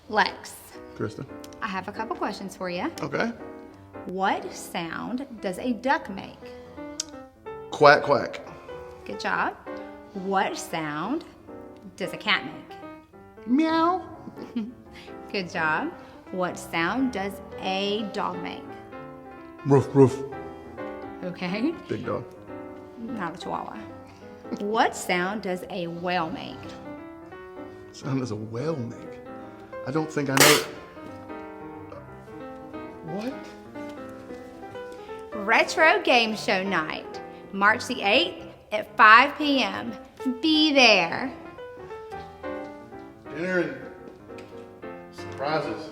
Lex, Krista. I have a couple questions for you. Okay. What sound does a duck make? Quack, quack. Good job. What sound does a cat make? Meow. Good job. What sound does a dog make? Roof, roof. Okay, Big dog. not a chihuahua. What sound does a whale make? Sound does a whale make? I don't think I know. What? Retro Game Show Night, March the 8th at 5 p.m. Be there. Dinner and surprises.